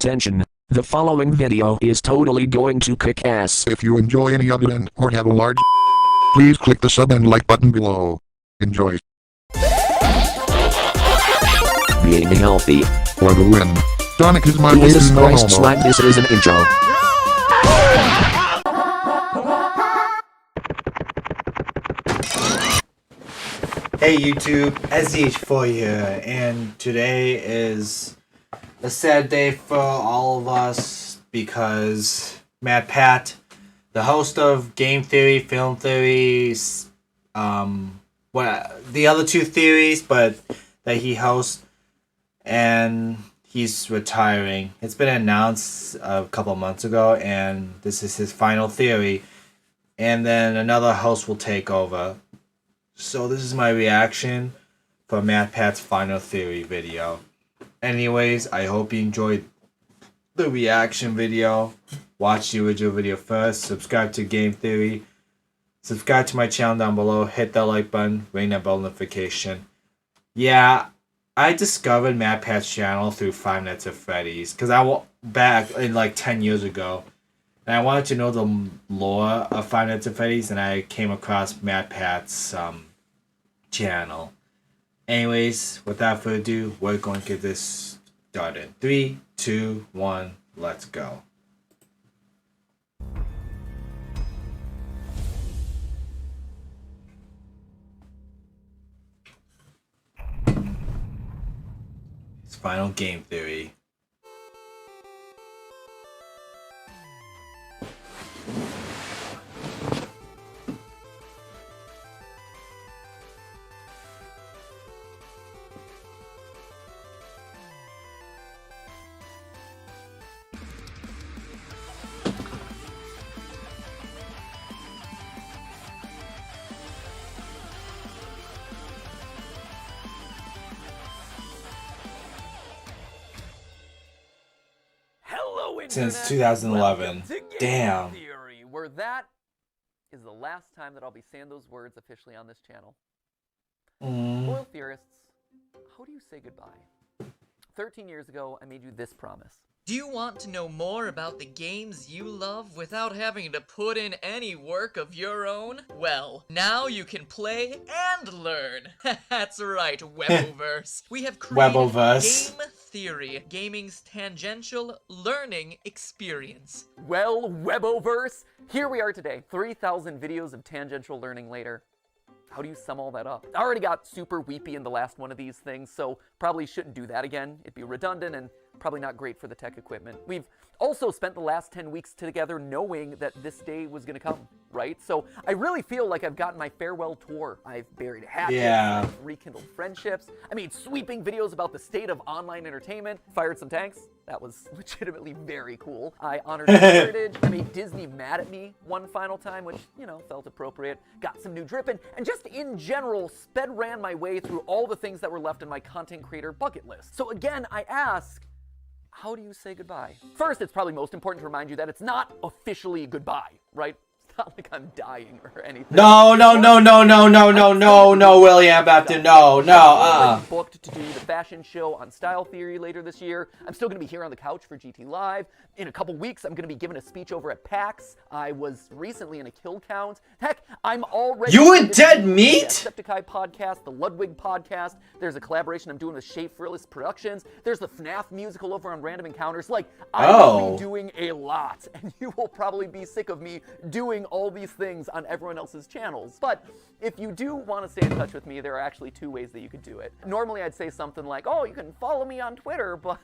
Attention! The following video is totally going to kick ass. If you enjoy any of it or have a large, please click the sub and like button below. Enjoy. Being healthy. For the win. Sonic is my Jesus baby, Christ, no slime, this is an intro. Hey YouTube, SEH4 here, and today is a sad day for all of us because MatPat, the host of Game Theory, Film Theories, the other two theories, but that he hosts, and he's retiring. It's been announced a couple months ago, and this is his final theory, and then another host will take over. So this is my reaction for MatPat's final theory video. Anyways, I hope you enjoyed the reaction video. Watch the original video first. Subscribe to Game Theory. Subscribe to my channel down below. Hit that like button. Ring that bell notification. Yeah, I discovered MatPat's channel through Five Nights at Freddy's. Because back in like 10 years ago. And I wanted to know the lore of Five Nights at Freddy's, and I came across MatPat's channel. Anyways, without further ado, we're going to get this started. 3, 2, 1, let's go. His final game theory. Since 2011. Damn. Theory, where that is the last time that I'll be saying those words officially on this channel. Loyal theorists, how do you say goodbye? 13 years ago, I made you this promise. Do you want to know more about the games you love without having to put in any work of your own? Well, now you can play and learn. That's right, Weboverse. We have created Weboverse. Game Theory, gaming's tangential learning experience. Well, Weboverse, here we are today, 3,000 videos of tangential learning later. How do you sum all that up? I already got super weepy in the last one of these things, so probably shouldn't do that again. It'd be redundant and probably not great for the tech equipment. We've also spent the last 10 weeks together knowing that this day was gonna come, right? So I really feel like I've gotten my farewell tour. I've buried hatchets, I've rekindled friendships, I made sweeping videos about the state of online entertainment, fired some tanks. That was legitimately very cool. I honored my heritage. I made Disney mad at me one final time, which, you know, felt appropriate. Got some new dripping, and just in general, ran my way through all the things that were left in my content creator bucket list. So again, I ask, how do you say goodbye? First, it's probably most important to remind you that it's not officially goodbye, right? It's not like I'm dying or anything. No, William Afton, no. Booked to do the fashion show on Style Theory later this year. I'm still going to be here on the couch for GTLive. In a couple weeks, I'm going to be giving a speech over at PAX. I was recently in a kill count. Heck, I'm already... You and Dead Meat? The Septicai podcast, the Ludwig podcast. There's a collaboration I'm doing with Shea Fearless Productions. There's the FNAF musical over on Random Encounters. Like, I will be doing a lot, and you will probably be sick of me doing all these things on everyone else's channels. But if you do want to stay in touch with me, there are actually two ways that you could do it. Normally I'd say something like, oh, you can follow me on Twitter, but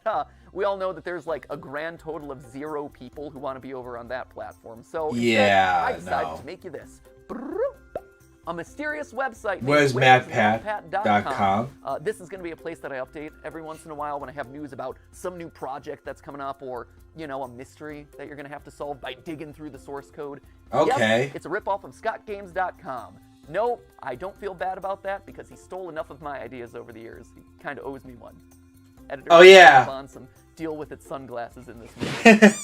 we all know that there's like a grand total of 0 people who want to be over on that platform. So instead, I decided to make you this. A mysterious website. Where's MatPat.com? This is going to be a place that I update every once in a while when I have news about some new project that's coming up, or, you know, a mystery that you're going to have to solve by digging through the source code. Okay. Yes, it's a ripoff of ScottGames.com. No, I don't feel bad about that because he stole enough of my ideas over the years. He kind of owes me one. Editor, on some deal with it sunglasses in this movie.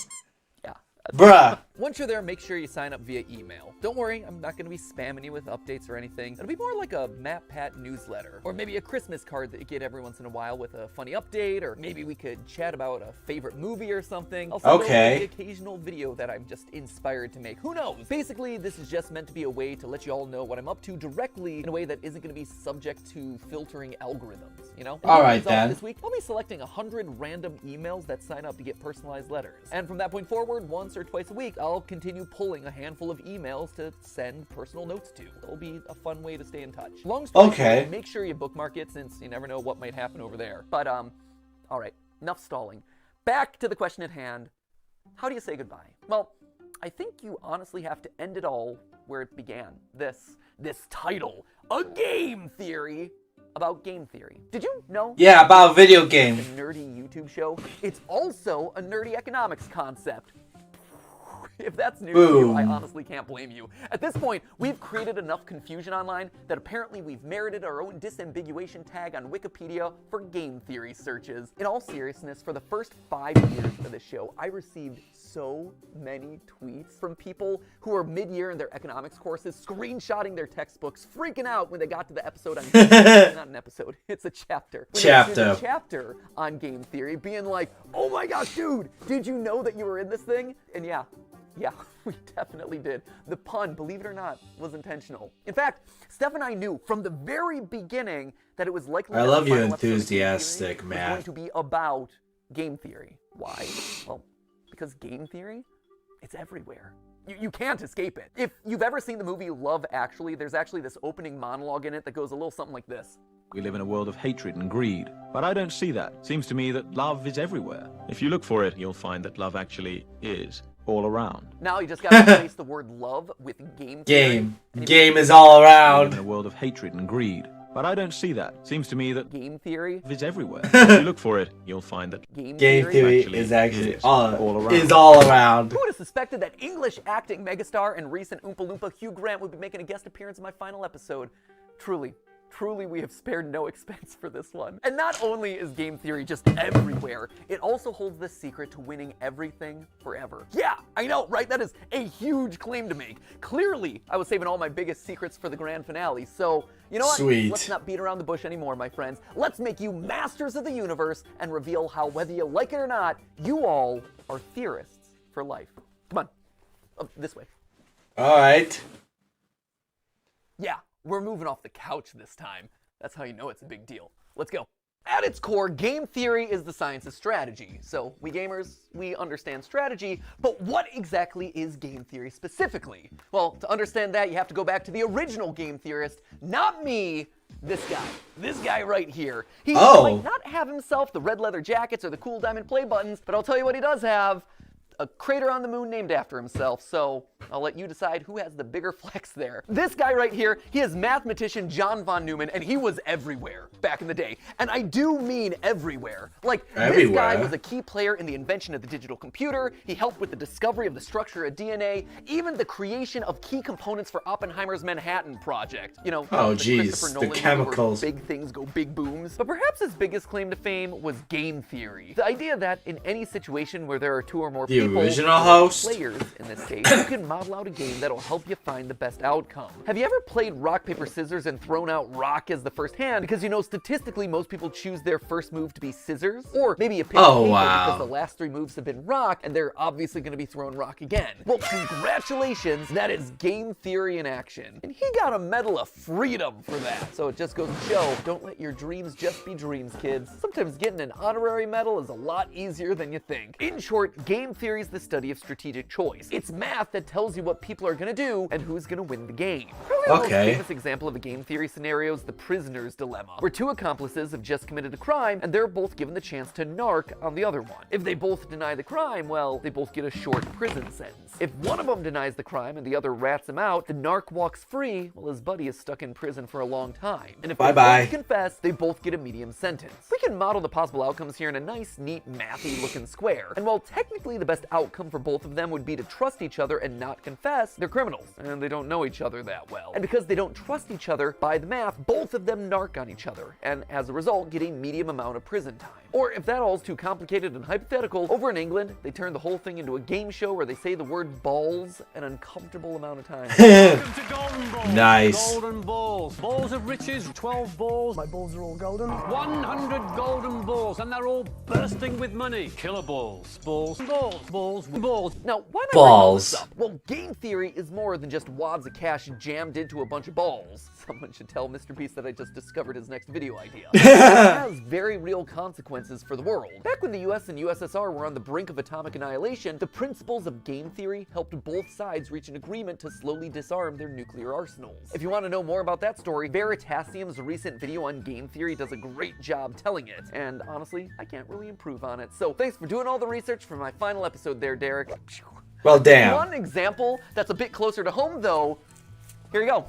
Yeah. Bruh. Once you're there, make sure you sign up via email. Don't worry, I'm not going to be spamming you with updates or anything. It'll be more like a MatPat newsletter, or maybe a Christmas card that you get every once in a while with a funny update, or maybe we could chat about a favorite movie or something. Also, Okay. the occasional video that I'm just inspired to make. Who knows? Basically, this is just meant to be a way to let you all know what I'm up to directly in a way that isn't going to be subject to filtering algorithms, you know? All right, So then. This week, I'll be selecting 100 random emails that sign up to get personalized letters. And from that point forward, once or twice a week, I'll continue pulling a handful of emails to send personal notes to. It'll be a fun way to stay in touch. Long story Okay. short, make sure you bookmark it since you never know what might happen over there. But, all right, enough stalling. Back to the question at hand. How do you say goodbye? Well, I think you honestly have to end it all where it began. This title, A Game Theory about game theory. Did you know? Yeah, about a video game. A nerdy YouTube show. It's also a nerdy economics concept. If that's new to you, I Boom. honestly can't blame you. At this point, we've created enough confusion online that apparently we've merited our own disambiguation tag on Wikipedia for game theory searches. In all seriousness, for the first 5 years of this show, I received so many tweets from people who are mid-year in their economics courses, screenshotting their textbooks, freaking out when they got to the episode on game theory. Not an episode, it's a chapter. When they got to the chapter on game theory, being like, oh my gosh, dude, did you know that you were in this thing? And yeah, we definitely did. The pun, believe it or not, was intentional. In fact, Steph and I knew from the very beginning that it was likely I that love the you, final episode of Game enthusiastic Theory was Matt. going to be about game theory. Why? Well, because game theory, it's everywhere. You can't escape it. If you've ever seen the movie Love Actually, there's actually this opening monologue in it that goes a little something like this. We live in a world of hatred and greed, but I don't see that. Seems to me that love is everywhere. If you look for it, you'll find that love actually is all around. Now you just gotta replace the word love with game theory. Game is all We live in around. a world of hatred and greed, but I don't see that. Seems to me that Game theory, love is everywhere. If you look for it, you'll find that game Game theory Actually, is actually is all all around. around. Who would have suspected that English acting megastar and recent Oompa Loompa Hugh Grant would be making a guest appearance in my final episode? Truly, we have spared no expense for this one. And not only is game theory just everywhere, it also holds the secret to winning everything forever. Yeah, I know, right? That is a huge claim to make. Clearly, I was saving all my biggest secrets for the grand finale. So, you know what? Sweet. Let's not beat around the bush anymore, my friends. Let's make you masters of the universe and reveal how, whether you like it or not, you all are theorists for life. Come on, this way. All right. Yeah, we're moving off the couch this time. That's how you know it's a big deal. Let's go. At its core, game theory is the science of strategy. So we gamers, we understand strategy, but what exactly is game theory specifically? Well, to understand that, you have to go back to the original game theorist, not me, this guy right here. He might not have himself the red leather jackets or the cool diamond play buttons, but I'll tell you what he does have. A crater on the moon named after himself, so I'll let you decide who has the bigger flex there. This guy right here, he is mathematician John von Neumann, and he was everywhere back in the day. And I do mean everywhere. Like, this guy was a key player in the invention of the digital computer, he helped with the discovery of the structure of DNA, even the creation of key components for Oppenheimer's Manhattan Project. You know, the chemicals. Big things go big booms. But perhaps his biggest claim to fame was game theory. The idea that in any situation where there are two or more people, original host, players in this case, you can model out a game that'll help you find the best outcome. Have you ever played rock, paper, scissors and thrown out rock as the first hand? Because you know, statistically, most people choose their first move to be scissors. Or maybe you pick paper because the last 3 moves have been rock, and they're obviously going to be throwing rock again. Well, congratulations, that is game theory in action. And he got a Medal of Freedom for that. So it just goes to show, don't let your dreams just be dreams, kids. Sometimes getting an honorary medal is a lot easier than you think. In short, game theory is the study of strategic choice. It's math that tells you what people are gonna do and who's gonna win the game. Probably the most famous example of a game theory scenario is the prisoner's dilemma, where 2 accomplices have just committed a crime and they're both given the chance to narc on the other one. If they both deny the crime, well, they both get a short prison sentence. If one of them denies the crime and the other rats him out, the narc walks free while his buddy is stuck in prison for a long time. And if they both confess, they both get a medium sentence. We can model the possible outcomes here in a nice, neat, mathy looking square. And while technically the best outcome for both of them would be to trust each other and not confess, they're criminals, and they don't know each other that well. And because they don't trust each other, by the math, both of them narc on each other, and as a result, get a medium amount of prison time. Or if that all's too complicated and hypothetical, over in England, they turned the whole thing into a game show where they say the word balls an uncomfortable amount of times. Welcome to Golden Balls. Nice. Golden balls. Balls of riches, 12 balls. My balls are all golden. 100 golden balls, and they're all bursting with money. Killer balls. Balls. Balls. Balls. Balls. Now, why am I bringing all this Balls. up? Well, game theory is more than just wads of cash jammed into a bunch of balls. Someone should tell Mr. Beast that I just discovered his next video idea. It has very real consequences for the world. Back when the US and USSR were on the brink of atomic annihilation, the principles of game theory helped both sides reach an agreement to slowly disarm their nuclear arsenals. If you want to know more about that story, Veritasium's recent video on game theory does a great job telling it. And honestly, I can't really improve on it. So thanks for doing all the research for my final episode there, Derek. Well, damn. One example that's a bit closer to home, though. Here you go.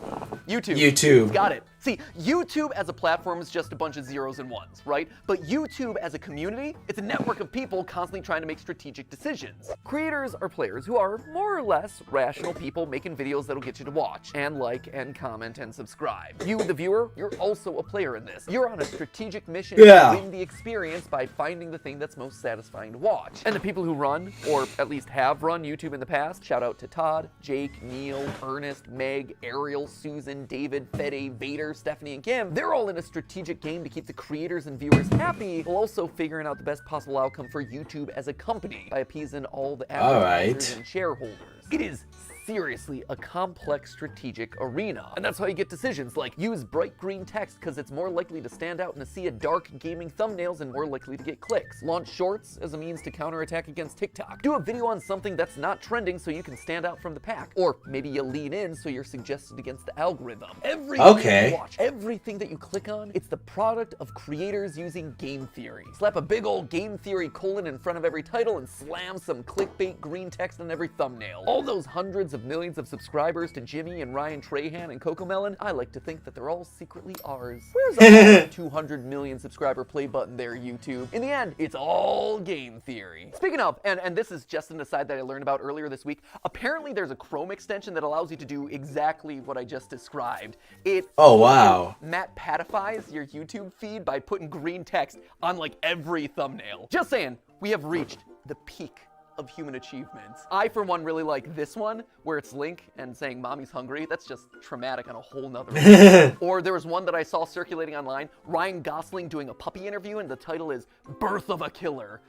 YouTube. YouTube. Got it. See, YouTube as a platform is just a bunch of zeros and ones, right? But YouTube as a community, it's a network of people constantly trying to make strategic decisions. Creators are players who are more or less rational people making videos that'll get you to watch and like and comment and subscribe. You, the viewer, you're also a player in this. You're on a strategic mission Yeah. to win the experience by finding the thing that's most satisfying to watch. And the people who run, or at least have run YouTube in the past, shout out to Todd, Jake, Neil, Ernest, Meg, Ariel, Susan, David, Fede, Vader, Stephanie, and Kim, they're all in a strategic game to keep the creators and viewers happy, while also figuring out the best possible outcome for YouTube as a company by appeasing all the advertisers and shareholders. It is seriously a complex strategic arena. And that's how you get decisions like use bright green text because it's more likely to stand out in a sea of dark gaming thumbnails and more likely to get clicks. Launch shorts as a means to counterattack against TikTok. Do a video on something that's not trending so you can stand out from the pack. Or maybe you lean in so you're suggested against the algorithm. Everything you watch, everything that you click on, it's the product of creators using game theory. Slap a big old game theory colon in front of every title and slam some clickbait green text on every thumbnail. All those hundreds of millions of subscribers to Jimmy and Ryan Trahan and Cocomelon, I like to think that they're all secretly ours. Where's our 200 million subscriber play button there, YouTube? In the end, it's all game theory. Speaking of, and this is just an aside that I learned about earlier this week, apparently there's a Chrome extension that allows you to do exactly what I just described. It MatPatifies your YouTube feed by putting green text on like every thumbnail. Just saying, we have reached the peak of human achievements. I, for one, really like this one, where it's Link and saying, "Mommy's hungry." That's just traumatic on a whole nother level. Or there was one that I saw circulating online, Ryan Gosling doing a puppy interview, and the title is "Birth of a Killer."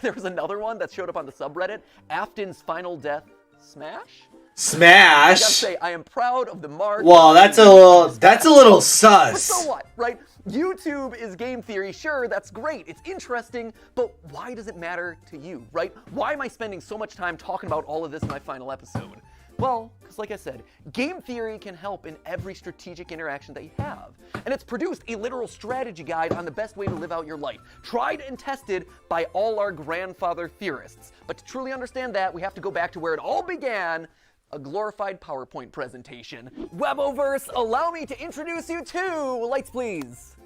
There was another one that showed up on the subreddit, Afton's Final Death Smash? I gotta say, I am proud of the mark. Well, that's a little sus. But so what, right? YouTube is game theory. Sure, that's great. It's interesting, but why does it matter to you, right? Why am I spending so much time talking about all of this in my final episode? Well, because like I said, game theory can help in every strategic interaction that you have. And it's produced a literal strategy guide on the best way to live out your life. Tried and tested by all our grandfather theorists. But to truly understand that, we have to go back to where it all began, a glorified PowerPoint presentation. Weboverse, allow me to introduce you to, lights please,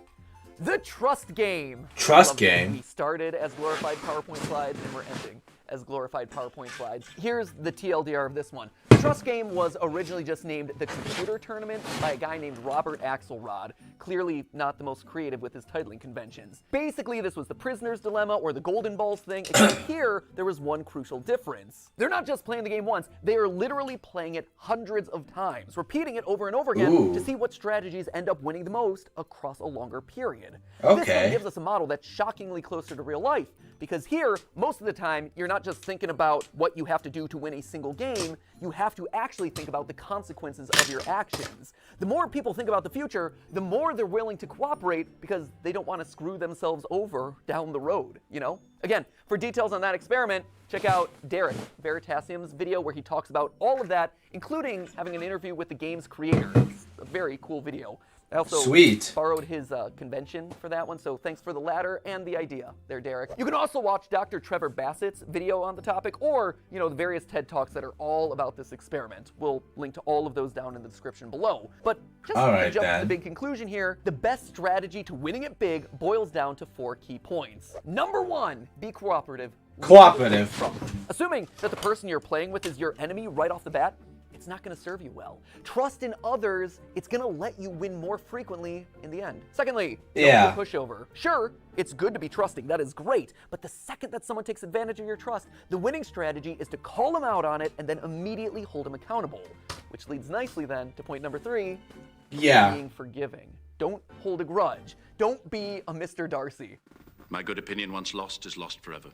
the Trust Game. Trust Game? We started as glorified PowerPoint slides and we're ending as glorified PowerPoint slides. Here's the TLDR of this one. Trust Game was originally just named the Computer Tournament by a guy named Robert Axelrod, clearly not the most creative with his titling conventions. Basically, this was the Prisoner's Dilemma or the Golden Balls thing, except here, there was one crucial difference. They're not just playing the game once, they are literally playing it hundreds of times, repeating it over and over again to see what strategies end up winning the most across a longer period. This one gives us a model that's shockingly closer to real life, because here, most of the time, you're not just thinking about what you have to do to win a single game, you have to actually think about the consequences of your actions. The more people think about the future, the more they're willing to cooperate because they don't want to screw themselves over down the road, you know? Again, for details on that experiment, check out Derek Veritasium's video where he talks about all of that, including having an interview with the game's creator. It's a very cool video. I also borrowed his convention for that one, so thanks for the latter and the idea there, Derek. You can also watch Dr. Trevor Bassett's video on the topic, or, you know, the various TED Talks that are all about this experiment. We'll link to all of those down in the description below. But just to jump to the big conclusion here, the best strategy to winning it big boils down to 4 key points. Number 1, be cooperative. Cooperative. Assuming that the person you're playing with is your enemy right off the bat, it's not going to serve you well. Trust in others, it's going to let you win more frequently in the end. Secondly, don't be a pushover. Sure, it's good to be trusting, that is great, but the second that someone takes advantage of your trust, the winning strategy is to call them out on it and then immediately hold them accountable. Which leads nicely then to point number 3, being forgiving. Don't hold a grudge. Don't be a Mr. Darcy. My good opinion once lost is lost forever.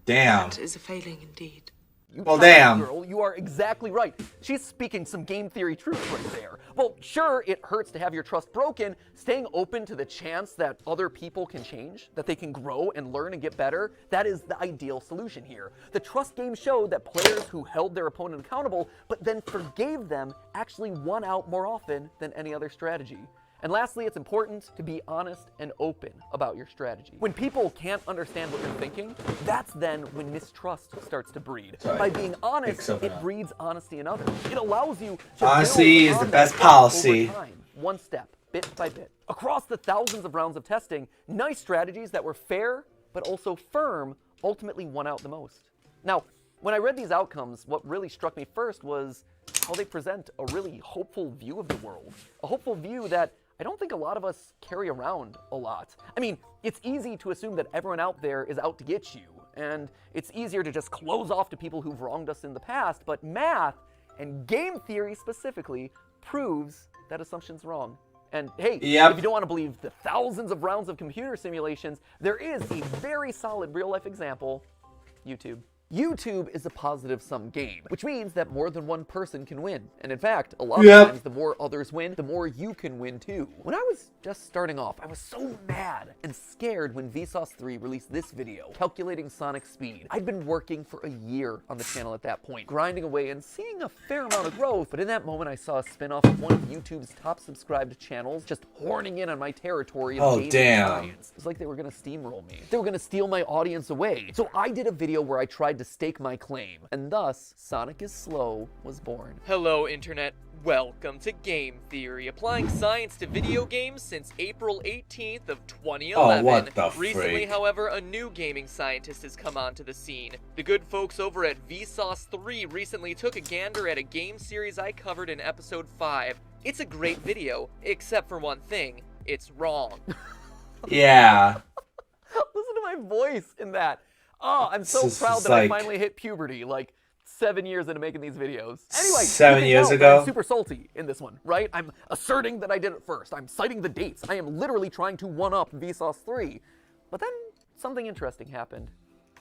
Damn. That is a failing indeed. Well, damn. Girl, you are exactly right. She's speaking some game theory truth right there. Well, sure, it hurts to have your trust broken. Staying open to the chance that other people can change, that they can grow and learn and get better, that is the ideal solution here. The trust game showed that players who held their opponent accountable, but then forgave them, actually won out more often than any other strategy. And lastly, it's important to be honest and open about your strategy. When people can't understand what you're thinking, that's then when mistrust starts to breed. By being honest, it breeds honesty in others. It allows you to honesty is the best policy. Over time, one step, bit by bit. Across the thousands of rounds of testing, nice strategies that were fair but also firm ultimately won out the most. Now, when I read these outcomes, what really struck me first was how they present a really hopeful view of the world. A hopeful view that I don't think a lot of us carry around a lot. I mean, it's easy to assume that everyone out there is out to get you, and it's easier to just close off to people who've wronged us in the past, but math, and game theory specifically, proves that assumption's wrong. And hey, if you don't want to believe the thousands of rounds of computer simulations, there is a very solid real-life example, YouTube. YouTube is a positive-sum game, which means that more than one person can win. And in fact, a lot of times, the more others win, the more you can win too. When I was just starting off, I was so mad and scared when Vsauce 3 released this video, calculating Sonic's speed. I'd been working for a year on the channel at that point, grinding away and seeing a fair amount of growth, but in that moment I saw a spin-off of one of YouTube's top subscribed channels just horning in on my territory of gaming science. It was like they were gonna steamroll me. They were gonna steal my audience away. So I did a video where I tried to stake my claim, and thus Sonic is Slow was born. Hello, Internet. Welcome to Game Theory, applying science to video games since April 18th of 2011. Oh, what the Recently, freak? however, a new gaming scientist has come onto the scene. The good folks over at Vsauce 3 recently took a gander at a game series I covered in episode 5. It's a great video, except for one thing. It's wrong. Yeah. Listen to my voice in that. Oh, I'm so proud that I finally hit puberty, like 7 years into making these videos. Anyway, 7 years ago. I'm super salty in this one, right? I'm asserting that I did it first. I'm citing the dates. I am literally trying to one-up Vsauce 3. But then something interesting happened.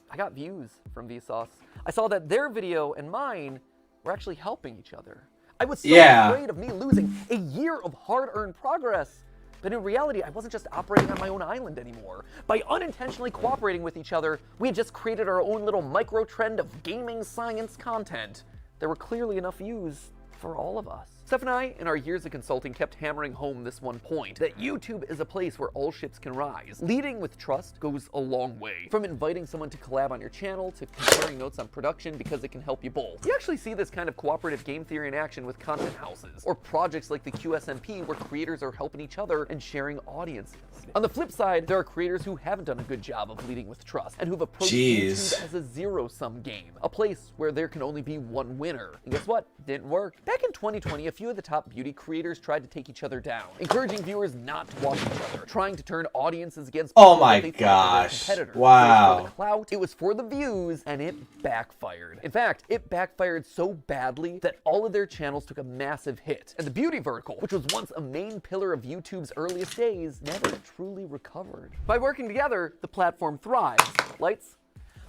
I got views from Vsauce. I saw that their video and mine were actually helping each other. I was so afraid of me losing a year of hard-earned progress. But in reality, I wasn't just operating on my own island anymore. By unintentionally cooperating with each other, we had just created our own little micro-trend of gaming science content. There were clearly enough views for all of us. Steph and I, in our years of consulting, kept hammering home this one point, that YouTube is a place where all ships can rise. Leading with trust goes a long way. From inviting someone to collab on your channel, to comparing notes on production because it can help you both. You actually see this kind of cooperative game theory in action with content houses, or projects like the QSMP where creators are helping each other and sharing audiences. On the flip side, there are creators who haven't done a good job of leading with trust, and who've approached YouTube as a zero-sum game, a place where there can only be one winner. And guess what? Didn't work. Back in 2020, a few of the top beauty creators tried to take each other down, encouraging viewers not to watch each other, trying to turn audiences against oh my gosh, competitors. It was Wow. for the clout, it was for the views, and it backfired. In fact, it backfired so badly that all of their channels took a massive hit, and the beauty vertical, which was once a main pillar of YouTube's earliest days, never truly recovered. By working together, the platform thrives. Lights?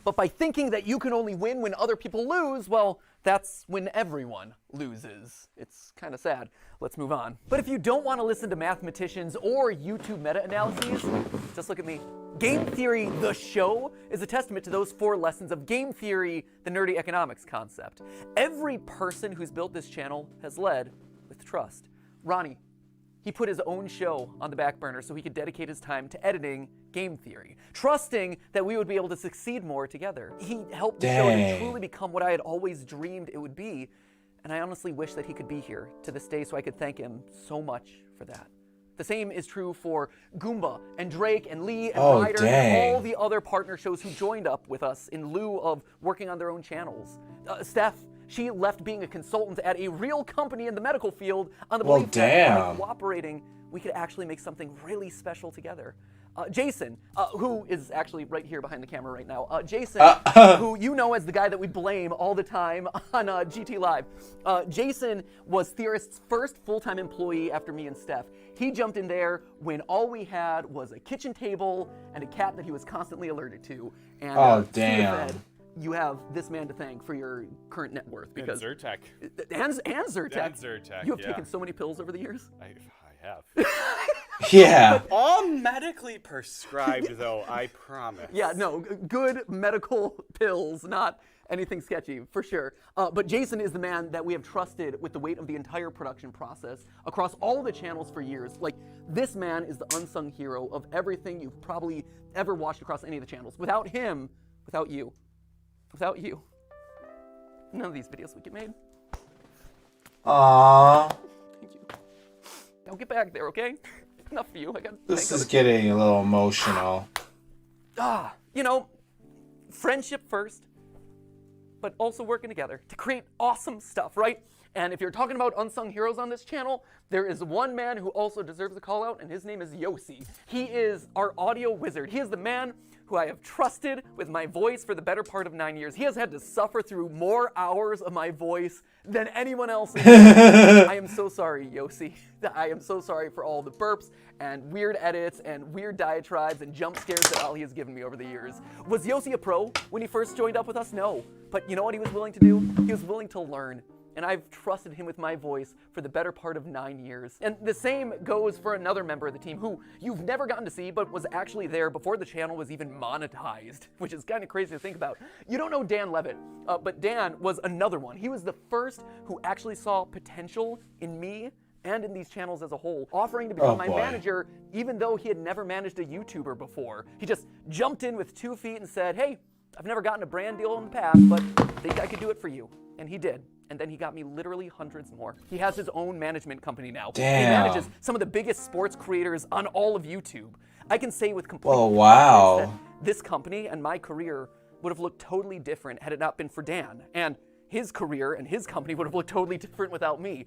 But by thinking that you can only win when other people lose, well, that's when everyone loses. It's kind of sad. Let's move on. But if you don't want to listen to mathematicians or YouTube meta-analyses, just look at me. Game Theory, the show, is a testament to those 4 lessons of game theory, the nerdy economics concept. Every person who's built this channel has led with trust. Ronnie, he put his own show on the back burner so he could dedicate his time to editing Game Theory, trusting that we would be able to succeed more together. He helped the show to truly become what I had always dreamed it would be, and I honestly wish that he could be here to this day so I could thank him so much for that. The same is true for Goomba and Drake and Lee and Ryder and all the other partner shows who joined up with us in lieu of working on their own channels. Steph, She left being a consultant at a real company in the medical field on the Well, belief that by damn. cooperating, we could actually make something really special together. Jason, who is actually right here behind the camera right now. Jason, who you know as the guy that we blame all the time on GTLive. Jason was Theorist's first full-time employee after me and Steph. He jumped in there when all we had was a kitchen table and a cat that he was constantly alerted to. And, Oh, damn. Fed, you have this man to thank for your current net worth. Because and Zyrtec. And Zyrtec. And Zyrtec, You have yeah. taken so many pills over the years. I have. Yeah. All medically prescribed, though, I promise. Yeah, no, good medical pills, not anything sketchy, for sure. But Jason is the man that we have trusted with the weight of the entire production process across all the channels for years. Like, this man is the unsung hero of everything you've probably ever watched across any of the channels. Without him, without you, none of these videos would get made. Aww. Thank you. Now get back there, okay? Enough for you. I got. This is getting a little emotional. You know, friendship first, but also working together to create awesome stuff, right? And if you're talking about unsung heroes on this channel, there is one man who also deserves a call out, and his name is Yossi. He is our audio wizard. He is the man who I have trusted with my voice for the better part of 9 years. He has had to suffer through more hours of my voice than anyone else. I am so sorry, Yossi. I am so sorry for all the burps and weird edits and weird diatribes and jump scares that all he has given me over the years. Was Yossi a pro when he first joined up with us? No. But you know what he was willing to do? He was willing to learn. And I've trusted him with my voice for the better part of 9 years. And the same goes for another member of the team who you've never gotten to see, but was actually there before the channel was even monetized, which is kind of crazy to think about. You don't know Dan Levitt, but Dan was another one. He was the first who actually saw potential in me and in these channels as a whole, offering to become my manager, even though he had never managed a YouTuber before. He just jumped in with 2 feet and said, hey, I've never gotten a brand deal in the past, but I think I could do it for you. And he did. And then he got me literally hundreds more. He has his own management company now. Damn. He manages some of the biggest sports creators on all of YouTube. I can say with complete Oh, wow. confidence that this company and my career would have looked totally different had it not been for Dan. And his career and his company would have looked totally different without me.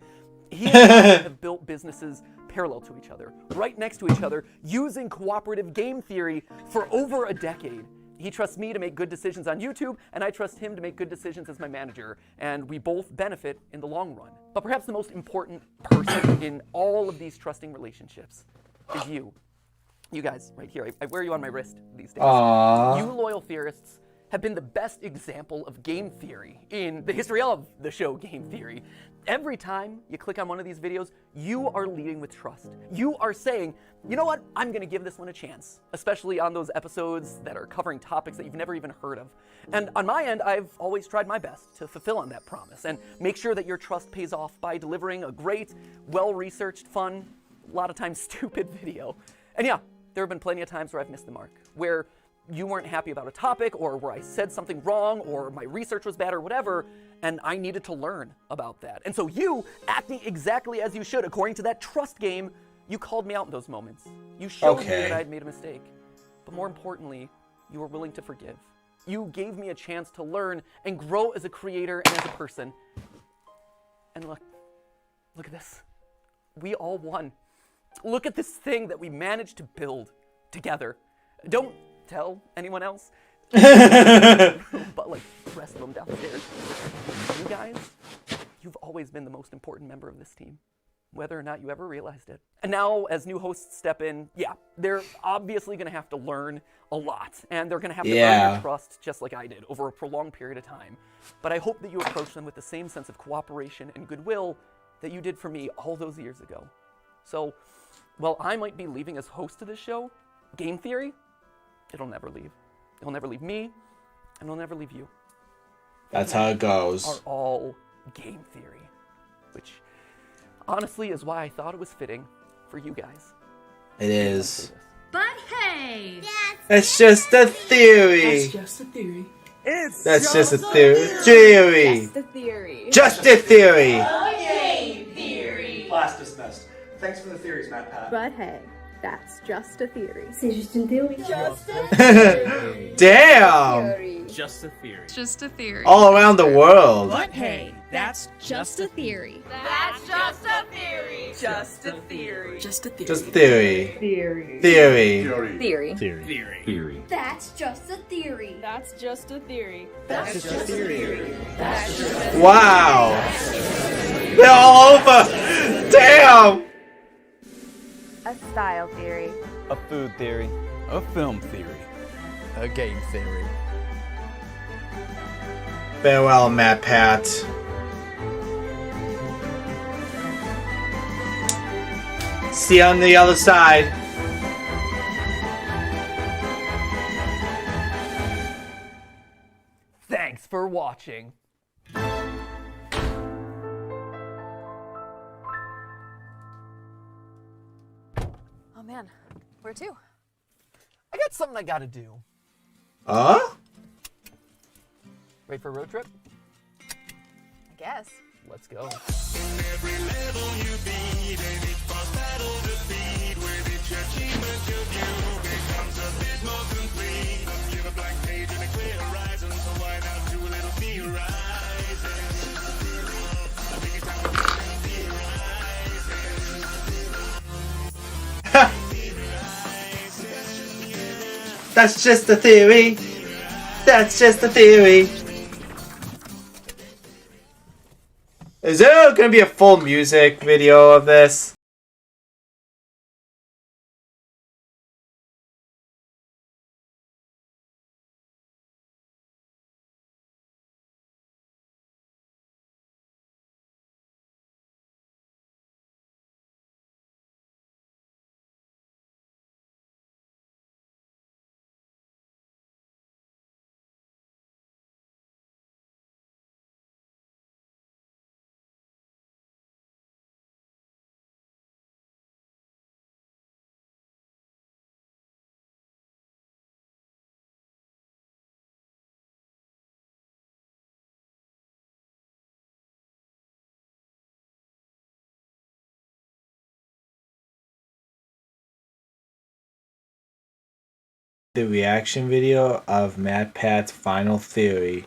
He and I have built businesses parallel to each other, right next to each other, using cooperative game theory for over a decade. He trusts me to make good decisions on YouTube, and I trust him to make good decisions as my manager, and we both benefit in the long run. But perhaps the most important person in all of these trusting relationships is you. You guys, right here. I wear you on my wrist these days. Aww. You loyal theorists have been the best example of game theory in the history of the show Game Theory. Every time you click on one of these videos, you are leading with trust. You are saying, you know what, I'm gonna give this one a chance, especially on those episodes that are covering topics that you've never even heard of. And on my end, I've always tried my best to fulfill on that promise and make sure that your trust pays off by delivering a great, well-researched, fun, a lot of times stupid video. And yeah, there have been plenty of times where I've missed the mark, where you weren't happy about a topic, or where I said something wrong, or my research was bad, or whatever, and I needed to learn about that. And so you, acting exactly as you should, according to that trust game, you called me out in those moments. You showed me that I had made a mistake. But more importantly, you were willing to forgive. You gave me a chance to learn and grow as a creator and as a person. And look at this. We all won. Look at this thing that we managed to build together. Don't tell anyone else, but like the rest of them downstairs. You guys, you've always been the most important member of this team, whether or not you ever realized it. And now, as new hosts step in, yeah, they're obviously gonna have to learn a lot, and they're gonna have to earn your trust just like I did over a prolonged period of time. But I hope that you approach them with the same sense of cooperation and goodwill that you did for me all those years ago. So, while I might be leaving as host of this show, Game Theory, it'll never leave. It'll never leave me, and it'll never leave you. That's how it goes. Are all Game Theory, which honestly is why I thought it was fitting for you guys. It is. But hey, That's just a theory. that's just a theory. That's just a theory. Theory. Just a theory. Just a theory. Game theory. Class dismissed. Thanks for the theories, MatPat. But hey, that's just a theory. Damn. just a theory. Just a theory. All around the world. But hey, that's just a theory. That's just a theory. Just a theory. Just a theory. Just theory. Theory. Theory. Theory. Theory. That's just a theory. That's just a theory. That's just a theory. That's just a Wow. They're all over. Damn. A style theory. A food theory. A film theory. A game theory. Farewell, MatPat. See you on the other side. Thanks for watching. Oh man, where to? I got something I gotta do. Ready for a road trip? I guess. Let's go. That's just a theory. That's just a theory. Is there gonna be a full music video of this? The reaction video of MatPat's final theory.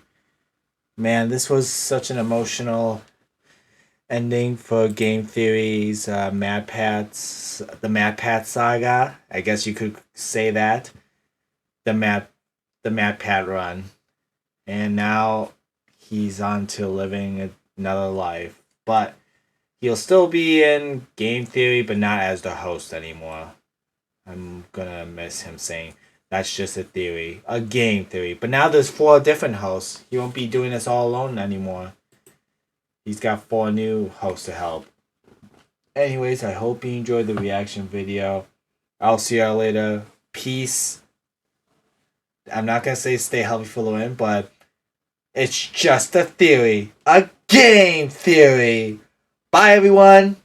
Man, this was such an emotional ending for game theories. The MatPat saga. I guess you could say that. The MatPat run, and now he's on to living another life. But he'll still be in game theory, but not as the host anymore. I'm gonna miss him saying. That's just a theory. A game theory. But now there's 4 different hosts. He won't be doing this all alone anymore. He's got 4 new hosts to help. Anyways, I hope you enjoyed the reaction video. I'll see y'all later. Peace. I'm not going to say stay healthy for the win, but it's just a theory. A game theory. Bye, everyone.